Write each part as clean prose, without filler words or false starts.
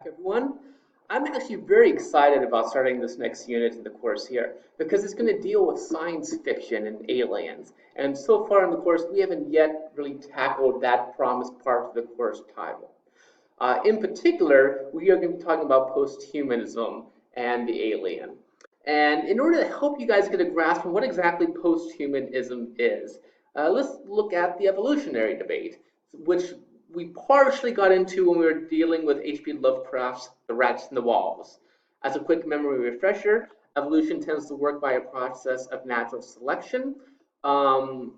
Everyone. I'm actually very excited about starting this next unit in the course here because it's going to deal with science fiction and aliens. And so far in the course, we haven't yet really tackled that promised part of the course title. In particular, we are going to be talking about posthumanism and the alien. And in order to help you guys get a grasp on what exactly posthumanism is, let's look at the evolutionary debate, which we partially got into when we were dealing with H.P. Lovecraft's The Rats and the Walls. As a quick memory refresher, evolution tends to work by a process of natural selection, um,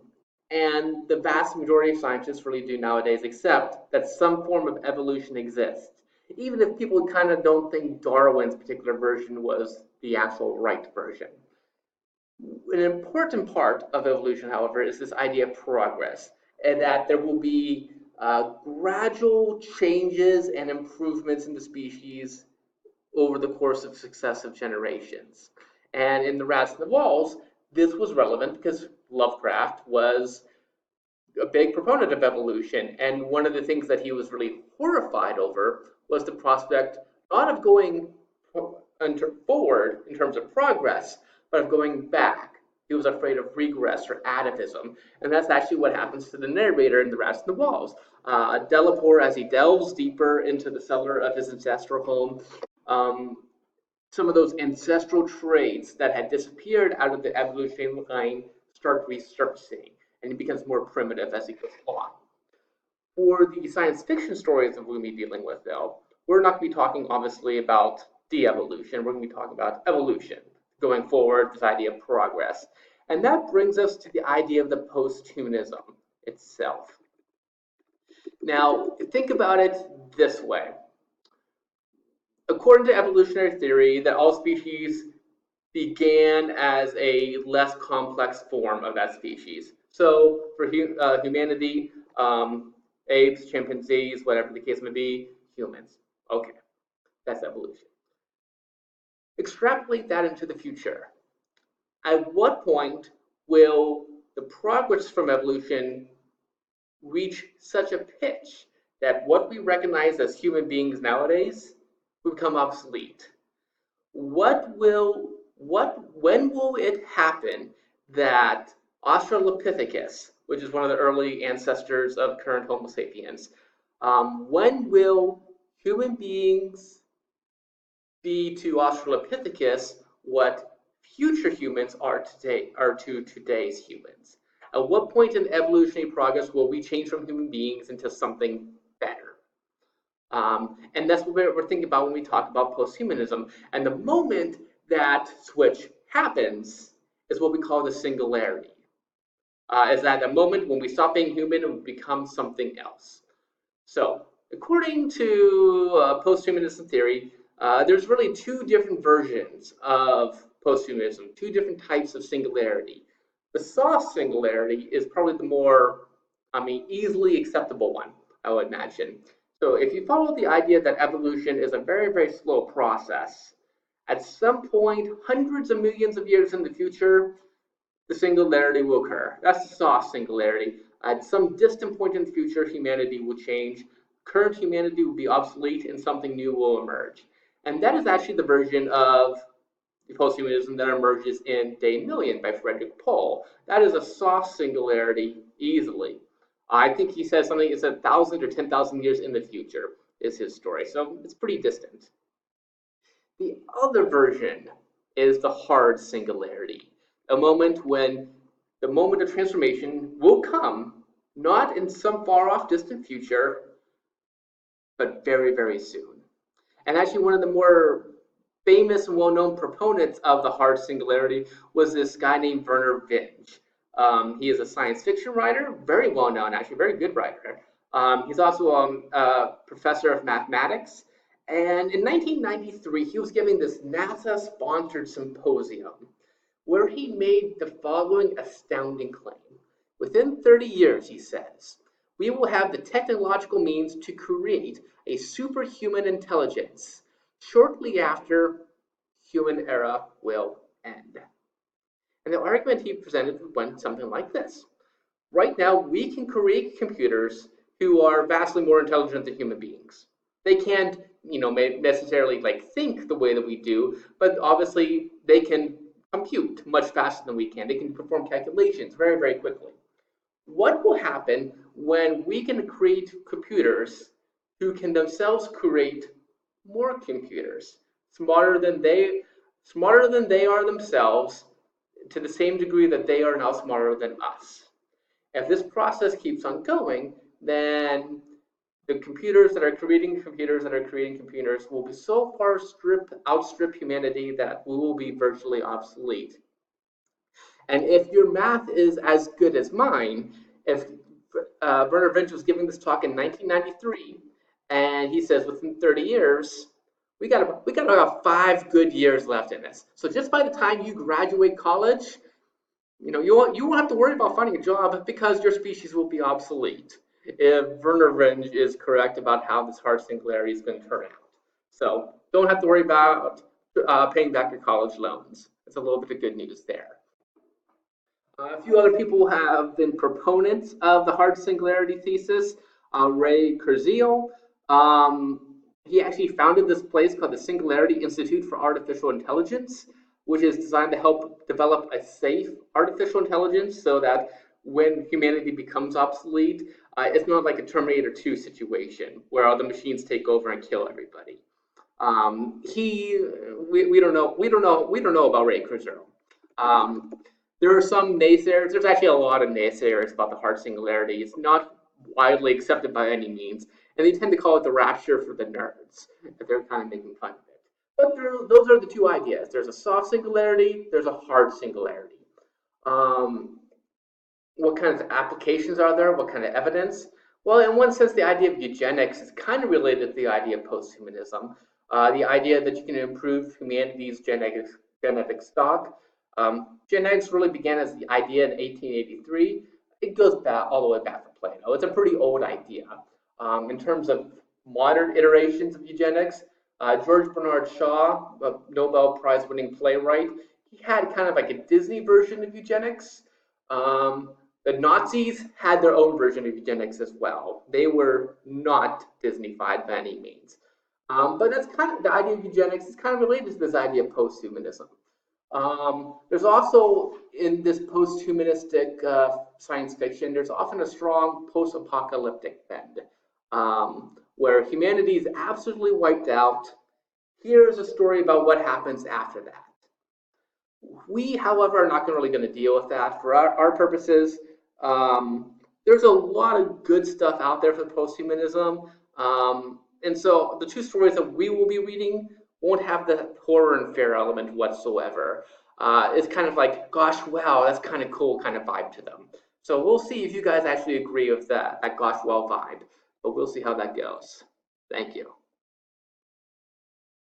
and the vast majority of scientists really do nowadays accept that some form of evolution exists, even if people kind of don't think Darwin's particular version was the actual right version. An important part of evolution, however, is this idea of progress, and that there will be gradual changes and improvements in the species over the course of successive generations. And in The Rats and the Walls, this was relevant because Lovecraft was a big proponent of evolution. And one of the things that he was really horrified over was the prospect not of going forward in terms of progress, but of going back. He was afraid of regress or atavism, and that's actually what happens to the narrator in The Rats and the Walls. Delapore, as he delves deeper into the cellar of his ancestral home, some of those ancestral traits that had disappeared out of the evolutionary line start resurfacing, and he becomes more primitive as he goes along. For the science fiction stories that we'll be dealing with, though, we're not going to be talking, obviously, about de-evolution. We're going to be talking about evolution, going forward, this idea of progress. And that brings us to the idea of the posthumanism itself. Now, think about it this way. According to evolutionary theory, that all species began as a less complex form of that species. So for humanity, apes, chimpanzees, whatever the case may be, humans. Okay, that's evolution. Extrapolate that into the future. At what point will the progress from evolution reach such a pitch that what we recognize as human beings nowadays will become obsolete? When will it happen that Australopithecus, which is one of the early ancestors of current Homo sapiens, when will human beings be to Australopithecus what future humans are to today's humans? At what point in evolutionary progress will we change from human beings into something better? And that's what we're thinking about when we talk about posthumanism. And the moment that switch happens is what we call the singularity. Is that a moment when we stop being human and become something else? So, according to posthumanism theory, there's really two different versions of posthumanism, two different types of singularity. The soft singularity is probably the more, easily acceptable one, I would imagine. So if you follow the idea that evolution is a very, very slow process, at some point, hundreds of millions of years in the future, the singularity will occur. That's the soft singularity. At some distant point in the future, humanity will change. Current humanity will be obsolete and something new will emerge. And that is actually the version of posthumanism that emerges in Day Million by Frederick Pohl. That is a soft singularity easily. I think he says something, it's 1,000 or 10,000 years in the future is his story. So it's pretty distant. The other version is the hard singularity, a moment when the moment of transformation will come, not in some far off distant future, but very, very soon. And actually one of the more famous and well-known proponents of the hard singularity was this guy named Vernor Vinge. He is a science fiction writer, very well known, actually, very good writer. He's also a professor of mathematics. And in 1993, he was giving this NASA-sponsored symposium where he made the following astounding claim. Within 30 years, he says, we will have the technological means to create a superhuman intelligence. Shortly after, human era will end. And the argument he presented went something like this. Right now, we can create computers who are vastly more intelligent than human beings. They can't may necessarily like think the way that we do, but obviously they can compute much faster than we can. They can perform calculations very, very quickly. What will happen when we can create computers who can themselves create more computers smarter than they are themselves, to the same degree that they are now smarter than us? If this process keeps on going, then the computers that are creating computers that are creating computers will be so far outstrip humanity that we will be virtually obsolete. And if your math is as good as mine, if Werner Vinge was giving this talk in 1993, and he says within 30 years, we got about 5 good years left in this. So just by the time you graduate college, you won't have to worry about finding a job because your species will be obsolete if Werner Vinge is correct about how this hard singularity is going to turn out. So don't have to worry about paying back your college loans. It's a little bit of good news there. A few other people have been proponents of the hard singularity thesis. Ray Kurzweil, he actually founded this place called the Singularity Institute for Artificial Intelligence, which is designed to help develop a safe artificial intelligence so that when humanity becomes obsolete, it's not like a Terminator 2 situation where all the machines take over and kill everybody. We don't know about Ray Kurzweil. There are some naysayers. There's actually a lot of naysayers about the hard singularity. It's not widely accepted by any means, and they tend to call it the rapture for the nerds. They're kind of making fun of it. But those are the two ideas. There's a soft singularity. There's a hard singularity. What kinds of applications are there? What kind of evidence? Well, in one sense, the idea of eugenics is kind of related to the idea of posthumanism. The idea that you can improve humanity's genetic stock. Genetics really began as the idea in 1883. It goes back all the way back to Plato. It's a pretty old idea. In terms of modern iterations of eugenics, George Bernard Shaw, a Nobel Prize-winning playwright, he had kind of like a Disney version of eugenics. The Nazis had their own version of eugenics as well. They were not Disney-fied by any means. But that's kind of the idea of eugenics is kind of related to this idea of posthumanism. There's also, in this post-humanistic science fiction, there's often a strong post-apocalyptic bend, where humanity is absolutely wiped out. Here's a story about what happens after that. We, however, are not really going to deal with that. For our purposes, there's a lot of good stuff out there for posthumanism. And so the two stories that we will be reading won't have the horror and fear element whatsoever. It's kind of like, gosh, wow, that's kind of cool kind of vibe to them. So we'll see if you guys actually agree with that gosh, wow vibe. But we'll see how that goes. Thank you.